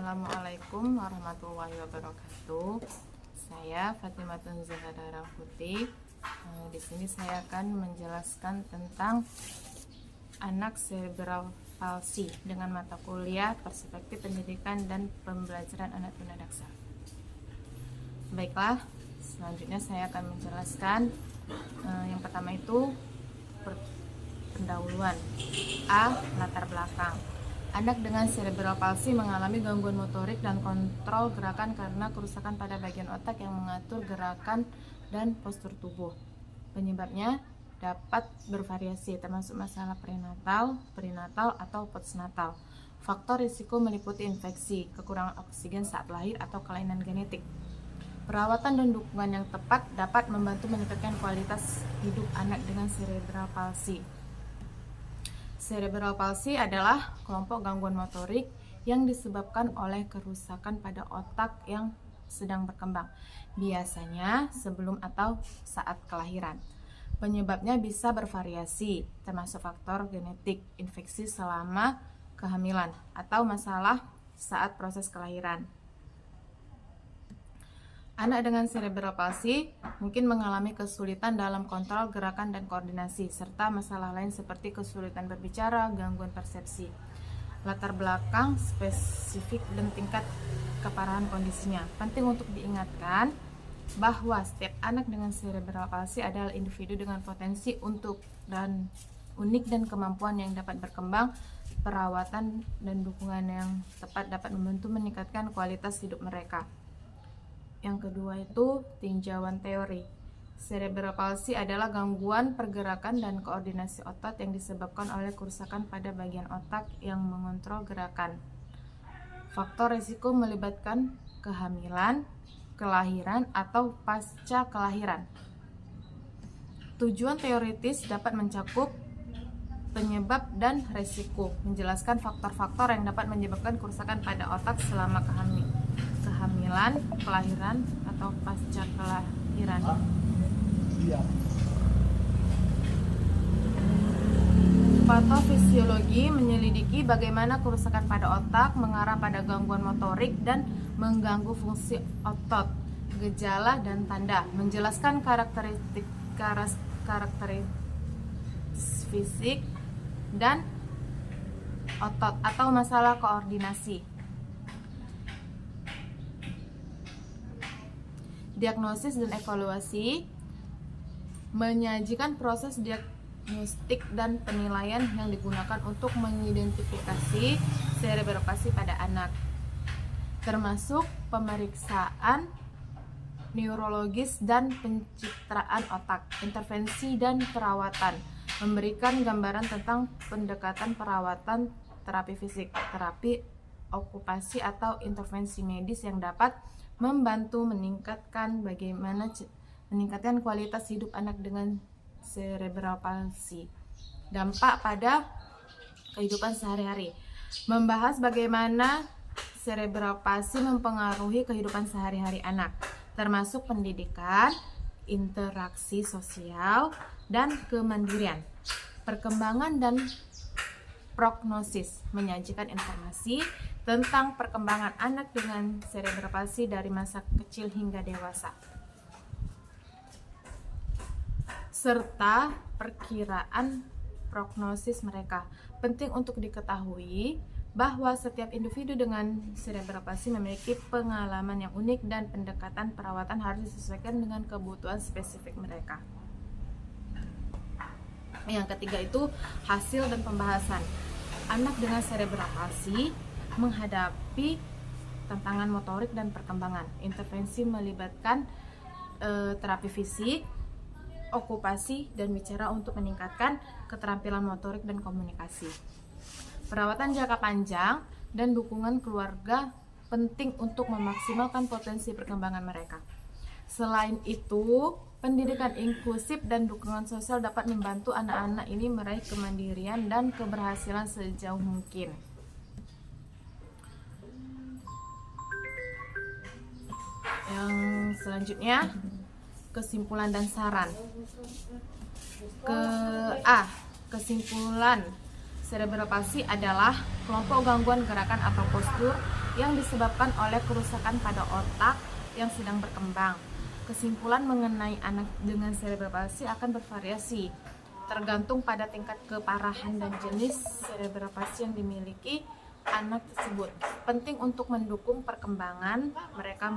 Assalamualaikum warahmatullahi wabarakatuh. Saya Fatimatun Zahra Putih. Di sini saya akan menjelaskan tentang anak cerebral palsy dengan mata kuliah perspektif pendidikan dan pembelajaran anak tunadaksa. Baiklah, selanjutnya saya akan menjelaskan yang pertama itu pendahuluan. A. Latar belakang. Anak dengan cerebral palsy mengalami gangguan motorik dan kontrol gerakan karena kerusakan pada bagian otak yang mengatur gerakan dan postur tubuh. Penyebabnya dapat bervariasi, termasuk masalah perinatal atau postnatal. Faktor risiko meliputi infeksi, kekurangan oksigen saat lahir, atau kelainan genetik. Perawatan dan dukungan yang tepat dapat membantu meningkatkan kualitas hidup anak dengan cerebral palsy. Cerebral palsy adalah kelompok gangguan motorik yang disebabkan oleh kerusakan pada otak yang sedang berkembang, biasanya sebelum atau saat kelahiran. Penyebabnya bisa bervariasi, termasuk faktor genetik, infeksi selama kehamilan, atau masalah saat proses kelahiran. Anak dengan cerebral palsy mungkin mengalami kesulitan dalam kontrol gerakan dan koordinasi, serta masalah lain seperti kesulitan berbicara, gangguan persepsi. Latar belakang, spesifik, dan tingkat keparahan kondisinya. Penting untuk diingatkan bahwa setiap anak dengan cerebral palsy adalah individu dengan potensi untuk dan unik dan kemampuan yang dapat berkembang. Perawatan dan dukungan yang tepat dapat membantu meningkatkan kualitas hidup mereka. Yang kedua itu tinjauan teori. Cerebral palsy adalah gangguan pergerakan dan koordinasi otot yang disebabkan oleh kerusakan pada bagian otak yang mengontrol gerakan. Faktor risiko melibatkan kehamilan, kelahiran, atau pasca kelahiran. Tujuan teoritis dapat mencakup penyebab dan risiko, menjelaskan faktor-faktor yang dapat menyebabkan kerusakan pada otak selama kehamilan, kelahiran, atau pasca kelahiran. Patofisiologi menyelidiki bagaimana kerusakan pada otak mengarah pada gangguan motorik dan mengganggu fungsi otot, gejala dan tanda, menjelaskan karakteristik fisik dan otot atau masalah koordinasi. Diagnosis dan evaluasi menyajikan proses diagnostik dan penilaian yang digunakan untuk mengidentifikasi cerebral palsy pada anak, termasuk pemeriksaan neurologis dan pencitraan otak, intervensi dan perawatan, memberikan gambaran tentang pendekatan perawatan, terapi fisik, terapi okupasi atau intervensi medis yang dapat membantu meningkatkan kualitas hidup anak dengan cerebral palsy. Dampak pada kehidupan sehari-hari. Membahas bagaimana cerebral palsy mempengaruhi kehidupan sehari-hari anak, termasuk pendidikan, interaksi sosial, dan kemandirian. Perkembangan dan prognosis menyajikan informasi tentang perkembangan anak dengan cerebral palsy dari masa kecil hingga dewasa, serta perkiraan prognosis mereka. Penting untuk diketahui bahwa setiap individu dengan cerebral palsy memiliki pengalaman yang unik dan pendekatan perawatan harus disesuaikan dengan kebutuhan spesifik mereka. Yang ketiga itu hasil dan pembahasan. Anak dengan cerebral palsy menghadapi tantangan motorik dan perkembangan. Intervensi melibatkan terapi fisik, okupasi, dan bicara untuk meningkatkan keterampilan motorik dan komunikasi. Perawatan jangka panjang dan dukungan keluarga penting untuk memaksimalkan potensi perkembangan mereka. Selain itu, pendidikan inklusif dan dukungan sosial dapat membantu anak-anak ini meraih kemandirian dan keberhasilan sejauh mungkin. Yang selanjutnya, kesimpulan dan saran. Kesimpulan, cerebral palsy adalah kelompok gangguan gerakan atau postur yang disebabkan oleh kerusakan pada otak yang sedang berkembang. Kesimpulan mengenai anak dengan cerebral palsy akan bervariasi, tergantung pada tingkat keparahan dan jenis cerebral palsy yang dimiliki anak tersebut. Penting untuk mendukung perkembangan mereka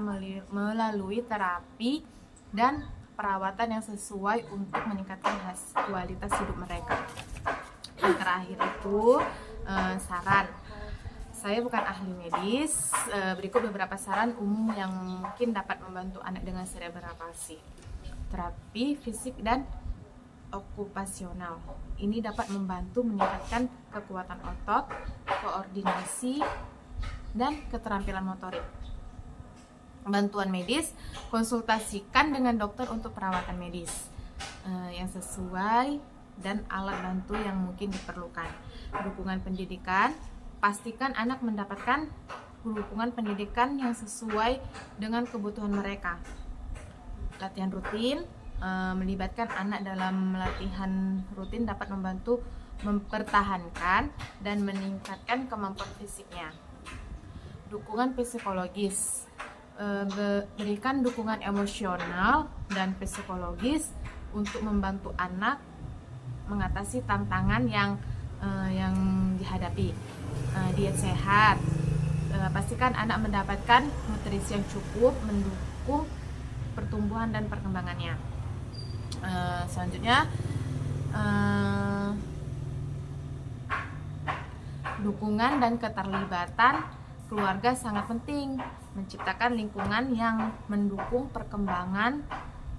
melalui terapi dan perawatan yang sesuai untuk meningkatkan kualitas hidup mereka. Yang terakhir itu saran. Saya bukan ahli medis. Berikut beberapa saran umum yang mungkin dapat membantu anak dengan cerebral palsy. Terapi fisik dan okupasional. Ini dapat membantu meningkatkan kekuatan otot, koordinasi, dan keterampilan motorik. Bantuan medis, konsultasikan dengan dokter untuk perawatan medis yang sesuai dan alat bantu yang mungkin diperlukan. Dukungan pendidikan, pastikan anak mendapatkan dukungan pendidikan yang sesuai dengan kebutuhan mereka. Latihan rutin, melibatkan anak dalam latihan rutin dapat membantu mempertahankan dan meningkatkan kemampuan fisiknya. Dukungan psikologis, berikan dukungan emosional dan psikologis untuk membantu anak mengatasi tantangan yang dihadapi. Diet sehat, pastikan anak mendapatkan nutrisi yang cukup mendukung pertumbuhan dan perkembangannya. Selanjutnya, dukungan dan keterlibatan keluarga sangat penting. Menciptakan lingkungan yang mendukung perkembangan